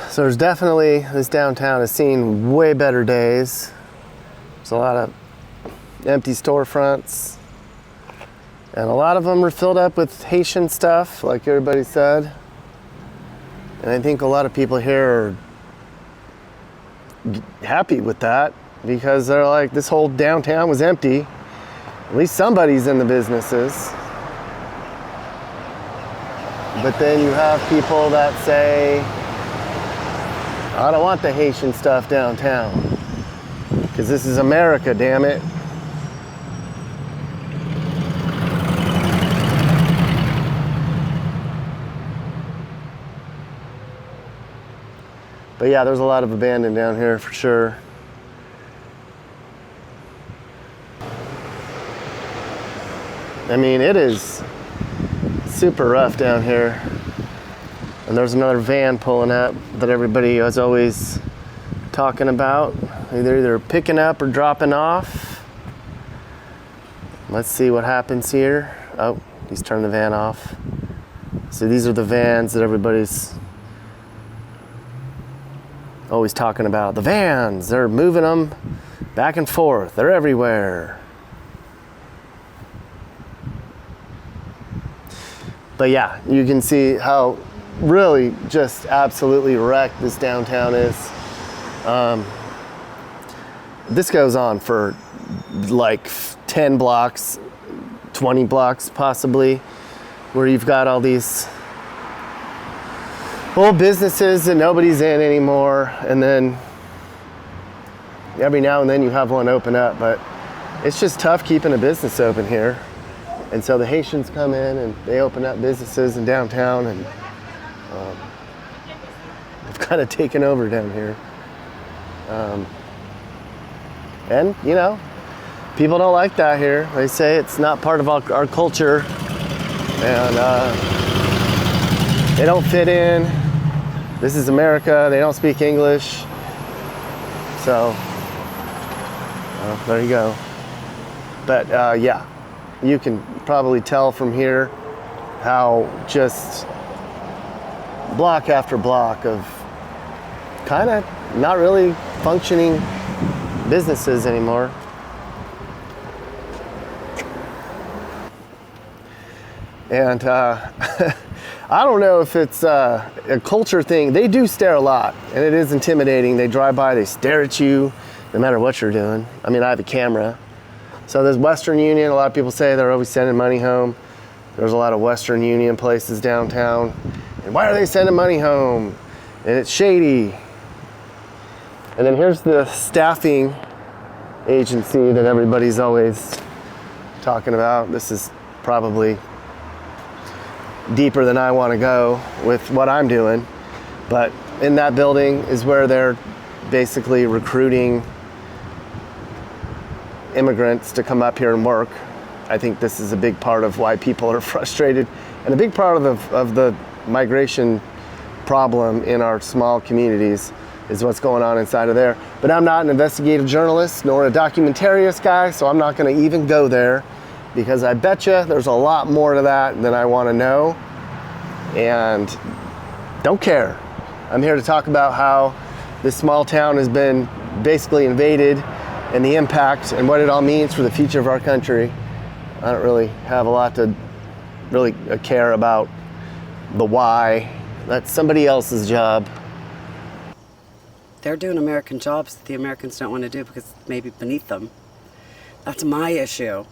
So there's definitely, this downtown has seen way better days. There's a lot of empty storefronts. And a lot of them are filled up with Haitian stuff, like everybody said. And I think a lot of people here are happy with that, because they're like, this whole downtown was empty. At least somebody's in the businesses. But then you have people that say, I don't want the Haitian stuff downtown. Because this is America, damn it. But yeah, there's a lot of abandoned down here for sure. I mean, it is super rough down here. And there's another van pulling up that everybody is always talking about. They're either picking up or dropping off. Let's see what happens here. Oh, he's turned the van off. So these are the vans that everybody's always talking about. The vans, they're moving them back and forth. They're everywhere. But yeah, you can see how really just absolutely wrecked this downtown is. This goes on for like 10 blocks, 20 blocks possibly, where you've got all these old businesses that nobody's in anymore, and then every now and then you have one open up, but it's just tough keeping a business open here. And so the Haitians come in and they open up businesses in downtown, and they've kind of taken over down here. And you know, people don't like that here. They say it's not part of our culture, and they don't fit in. This is America. They don't speak English. So, there you go. But yeah, you can probably tell from here how just block after block of kind of not really functioning businesses anymore. And I don't know if it's a culture thing. They do stare a lot, and it is intimidating. They drive by, they stare at you no matter what you're doing. I mean, I have a camera. So there's Western Union. A lot of people say they're always sending money home. There's a lot of Western Union places downtown. And why are they sending money home? And it's shady. And then here's the staffing agency that everybody's always talking about. This is probably deeper than I want to go with what I'm doing. But in that building is where they're basically recruiting immigrants to come up here and work. I think this is a big part of why people are frustrated, and a big part of the migration problem in our small communities is what's going on inside of there. But I'm not an investigative journalist nor a documentariist guy, so I'm not going to even go there, because I bet you there's a lot more to that than I want to know, and don't care. I'm here to talk about how this small town has been basically invaded, and the impact and what it all means for the future of our country. I don't really have a lot to really care about the why. That's somebody else's job. They're doing American jobs that the Americans don't want to do because maybe beneath them. That's my issue.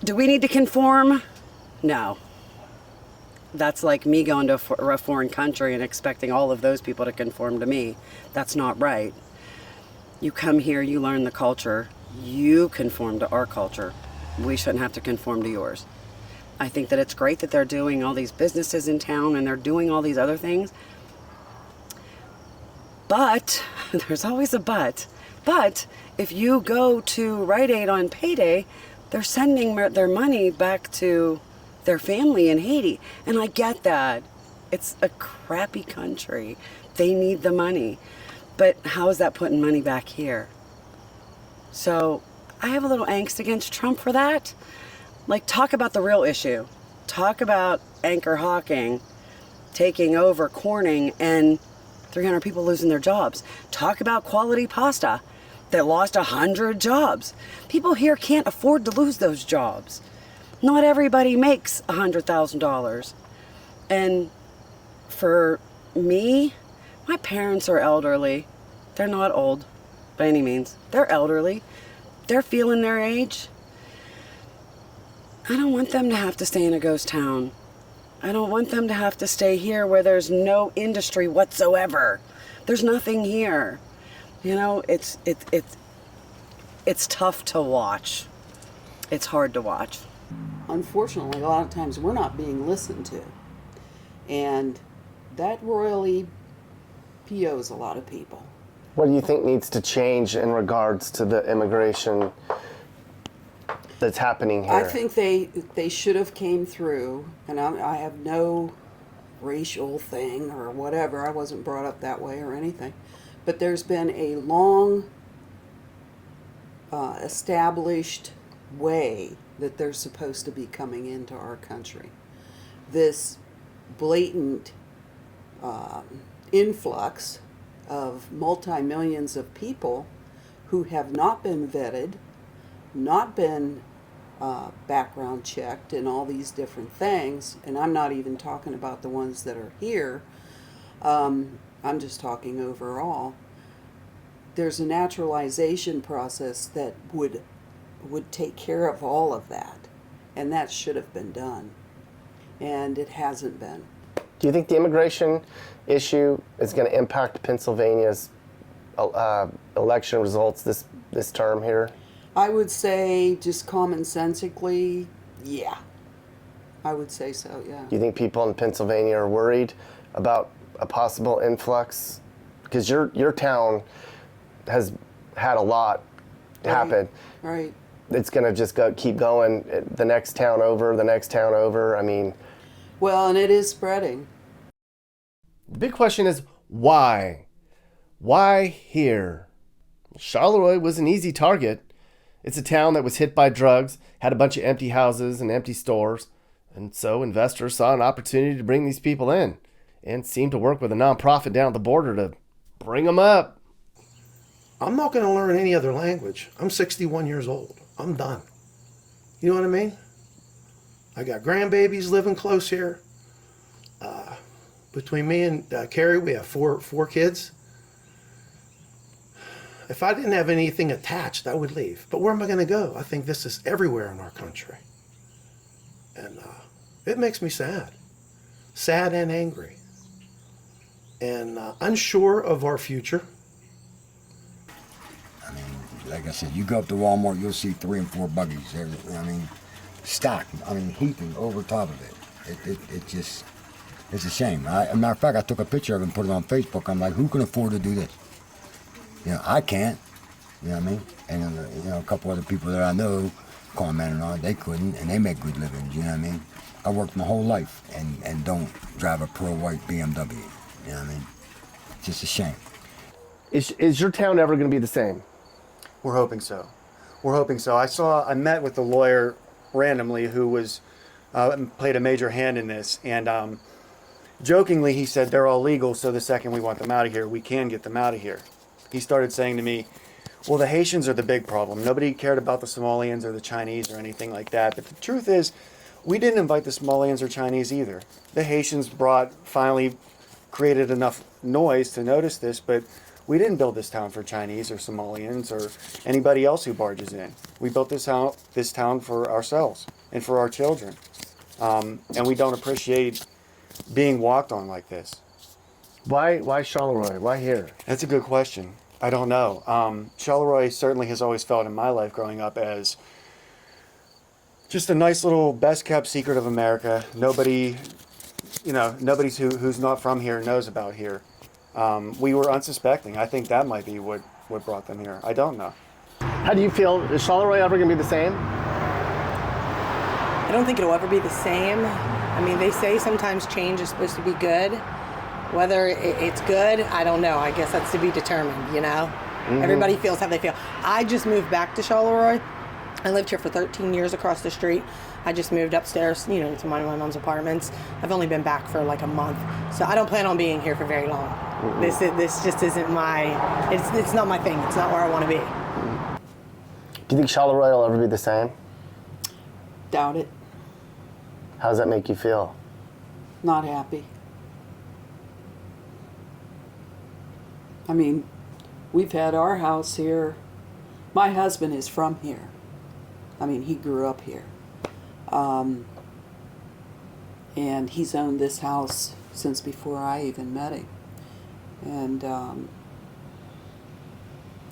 Do we need to conform? No. That's like me going to a foreign country and expecting all of those people to conform to me. That's not right. You come here, you learn the culture, you conform to our culture. We shouldn't have to conform to yours. I think that it's great that they're doing all these businesses in town and they're doing all these other things. But, there's always a but. But, if you go to Rite Aid on payday, they're sending their money back to their family in Haiti. And I get that. It's a crappy country. They need the money. But how is that putting money back here? So I have a little angst against Trump for that. Like, talk about the real issue. Talk about Anchor Hawking taking over Corning and 300 people losing their jobs. Talk about Quality Pasta that lost 100 jobs. People here can't afford to lose those jobs. Not everybody makes $100,000. And for me, my parents are elderly. They're not old by any means. They're elderly. They're feeling their age. I don't want them to have to stay in a ghost town. I don't want them to have to stay here where there's no industry whatsoever. There's nothing here. You know, it's tough to watch. It's hard to watch. Unfortunately, a lot of times we're not being listened to. And that royally POs a lot of people. What do you think needs to change in regards to the immigration that's happening here? I think they should have came through, and I have no racial thing or whatever. I wasn't brought up that way or anything. But there's been a long established way that they're supposed to be coming into our country. This blatant influx of multi-millions of people who have not been vetted, not been background checked and all these different things, and I'm not even talking about the ones that are here, I'm just talking overall. There's a naturalization process that would take care of all of that, and that should have been done, and it hasn't been. Do you think the immigration issue is going to impact Pennsylvania's election results this term here? I would say, just commonsensically, yeah. I would say so, yeah. Do you think people in Pennsylvania are worried about a possible influx? Because your town has had a lot happen. Right. It's going to just keep going. The next town over. I mean, well, and it is spreading. the big question is why? Why here? Charleroi was an easy target. It's a town that was hit by drugs, had a bunch of empty houses and empty stores, and so investors saw an opportunity to bring these people in and seemed to work with a nonprofit down at the border to bring them up. I'm not going to learn any other language. I'm 61 years old. I'm done. You know what I mean? I got grandbabies living close here. Between me and Carrie, we have four kids. If I didn't have anything attached, I would leave. But where am I going to go? I think this is everywhere in our country. And it makes me sad. Sad and angry. And unsure of our future. I mean, like I said, you go up to Walmart, you'll see 3 and 4 buggies. I mean, stacked. I mean, heaping over top of it. It just, it's a shame. As a matter of fact, I took a picture of it and put it on Facebook. I'm like, who can afford to do this? You know, I can't. You know what I mean? And you know, a couple other people that I know, commenting on it, they couldn't, and they make good livings. You know what I mean? I worked my whole life and don't drive a pearl white BMW. You know what I mean? It's just a shame. Is your town ever going to be the same? We're hoping so. We're hoping so. I met with the lawyer randomly who was played a major hand in this, and jokingly he said they're all legal, so the second we want them out of here, we can get them out of here. He started saying to me, well, the Haitians are the big problem. Nobody cared about the Somalians or the Chinese or anything like that. But the truth is, we didn't invite the Somalians or Chinese either. The Haitians finally created enough noise to notice this, but we didn't build this town for Chinese or Somalians or anybody else who barges in. We built this town for ourselves and for our children. And we don't appreciate being walked on like this. Why Charleroi? Why here? That's a good question. I don't know. Charleroi certainly has always felt in my life growing up as just a nice little best kept secret of America. Nobody who's not from here knows about here. We were unsuspecting. I think that might be what brought them here. I don't know. How do you feel? Is Charleroi ever going to be the same? I don't think it'll ever be the same. I mean, they say sometimes change is supposed to be good. Whether it's good, I don't know. I guess that's to be determined, you know? Mm-hmm. Everybody feels how they feel. I just moved back to Charleroi. I lived here for 13 years across the street. I just moved upstairs, to my mom's apartments. I've only been back for like a month. So I don't plan on being here for very long. Mm-hmm. This just isn't it's not my thing. It's not where I want to be. Do you think Charleroi will ever be the same? Doubt it. How does that make you feel? Not happy. I mean, we've had our house here. My husband is from here. I mean, he grew up here. And he's owned this house since before I even met him. And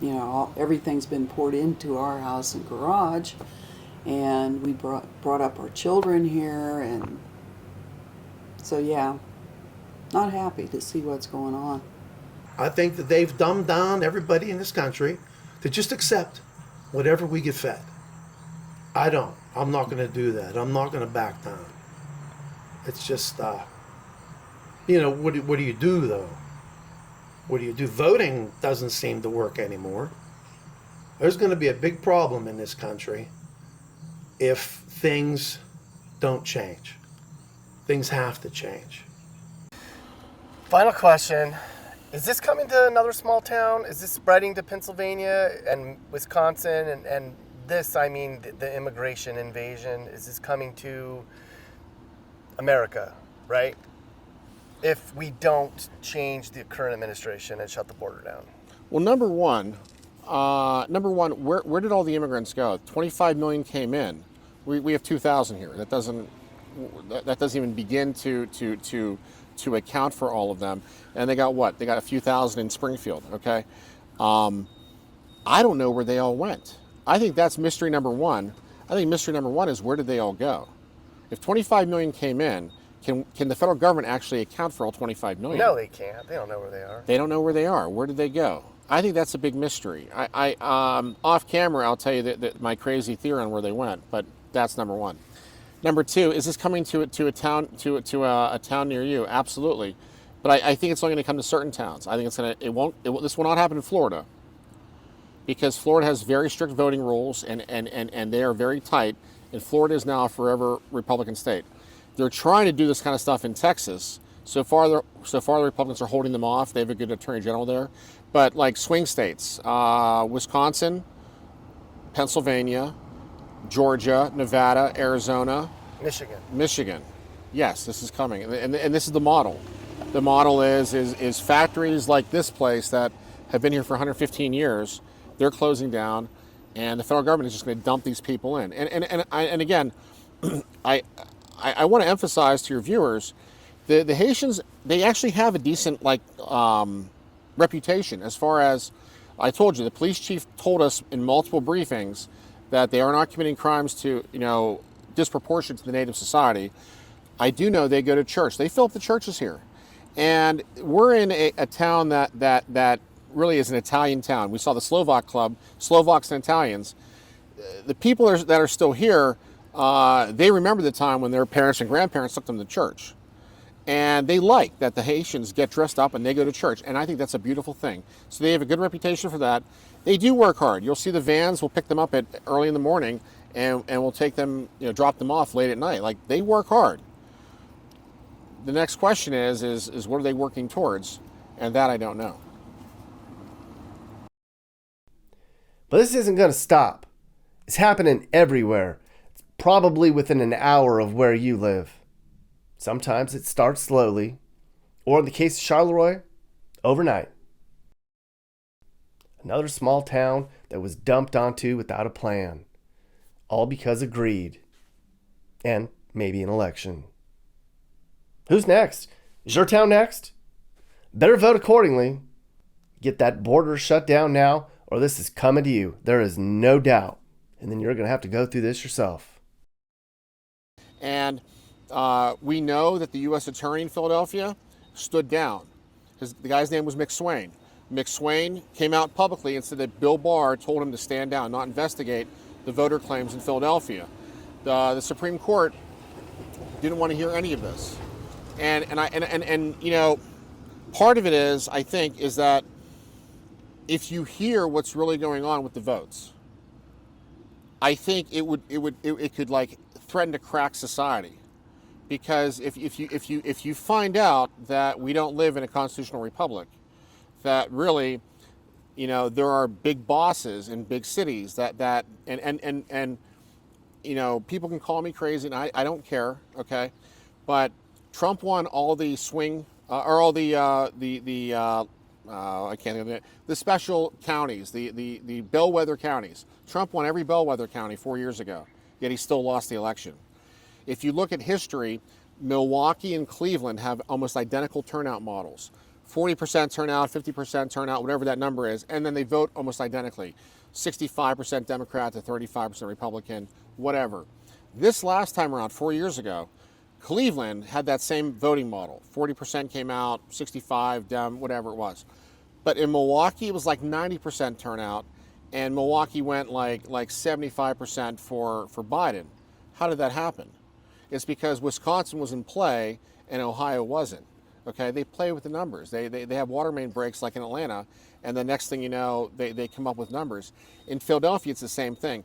you know, everything's been poured into our house and garage, and we brought up our children here, and so yeah, not happy to see what's going on. I think that they've dumbed down everybody in this country to just accept whatever we get fed. I don't. I'm not going to do that. I'm not going to back down. It's just, you know, what do you do, though? What do you do? Voting doesn't seem to work anymore. There's going to be a big problem in this country if things don't change. Things have to change. Final question. Is this coming to another small town? Is this spreading to Pennsylvania and Wisconsin? And this, I mean, the immigration invasion, is this coming to America, right? If we don't change the current administration and shut the border down. Well, number one, where did all the immigrants go? 25 million came in. We have 2,000 here. That doesn't even begin to account for all of them. And they got what? They got a few thousand in Springfield. Okay, I don't know where they all went. I think that's mystery number one. I think mystery number one is, where did they all go? If 25 million came in, can the federal government actually account for all 25 million? No, they can't. They don't know where they are. They don't know where they are. Where did they go? I think that's a big mystery. I off camera, I'll tell you that my crazy theory on where they went, but that's number one. Number two, is this coming to a town a town near you? Absolutely, but I think it's only going to come to certain towns. I think this will not happen in Florida, because Florida has very strict voting rules and they are very tight. And Florida is now a forever Republican state. They're trying to do this kind of stuff in Texas. So far the Republicans are holding them off. They have a good attorney general there. But like swing states, Wisconsin, Pennsylvania, Georgia, Nevada, Arizona, Michigan. Yes, this is coming, and this is the model. The model is factories like this place that have been here for 115 years. They're closing down, and the federal government is just going to dump these people in. And again, I want to emphasize to your viewers, the Haitians, they actually have a decent reputation. As far as I told you, the police chief told us in multiple briefings that they are not committing crimes to, disproportionate to the native society. I do know they go to church. They fill up the churches here, and we're in a town that really is an Italian town. We saw the Slovak Club, Slovaks and Italians. The people that are still here, they remember the time when their parents and grandparents took them to church. And they like that the Haitians get dressed up and they go to church. And I think that's a beautiful thing. So they have a good reputation for that. They do work hard. You'll see the vans will pick them up early in the morning and we'll take them, drop them off late at night. Like, they work hard. The next question is what are they working towards? And that I don't know. But this isn't going to stop. It's happening everywhere. It's probably within an hour of where you live. Sometimes it starts slowly, or in the case of Charleroi, overnight. Another small town that was dumped onto without a plan, all because of greed and maybe an election. Who's next? Is your town next? Better vote accordingly. Get that border shut down now, or this is coming to you. There is no doubt. And then you're going to have to go through this yourself. And we know that the U.S. Attorney in Philadelphia stood down. The guy's name was Mick Swain. Mick Swain came out publicly and said that Bill Barr told him to stand down, not investigate the voter claims in Philadelphia. The Supreme Court didn't want to hear any of this. And part of it is, I think, is that if you hear what's really going on with the votes, I think it could like threaten to crack society. Because if you find out that we don't live in a constitutional republic, that really, there are big bosses in big cities that people can call me crazy, and I don't care, okay, but Trump won all the swing or all the I can't think of it, the special counties, the bellwether counties. Trump won every bellwether county 4 years ago, yet he still lost the election. If you look at history, Milwaukee and Cleveland have almost identical turnout models. 40% turnout, 50% turnout, whatever that number is, and then they vote almost identically. 65% Democrat to 35% Republican, whatever. This last time around, 4 years ago, Cleveland had that same voting model. 40% came out, 65 Dem, whatever it was. But in Milwaukee, it was like 90% turnout, and Milwaukee went like 75% for Biden. How did that happen? It's because Wisconsin was in play and Ohio wasn't. Okay, they play with the numbers. They have water main breaks like in Atlanta, and the next thing you know, they come up with numbers. In Philadelphia, it's the same thing.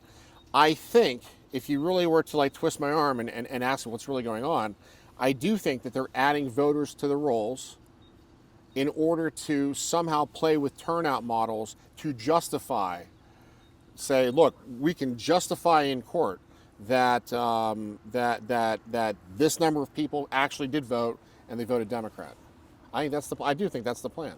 I think if you really were to like twist my arm and ask what's really going on, I do think that they're adding voters to the rolls in order to somehow play with turnout models to justify, say, look, we can justify in court that that this number of people actually did vote and they voted Democrat. I do think that's the plan.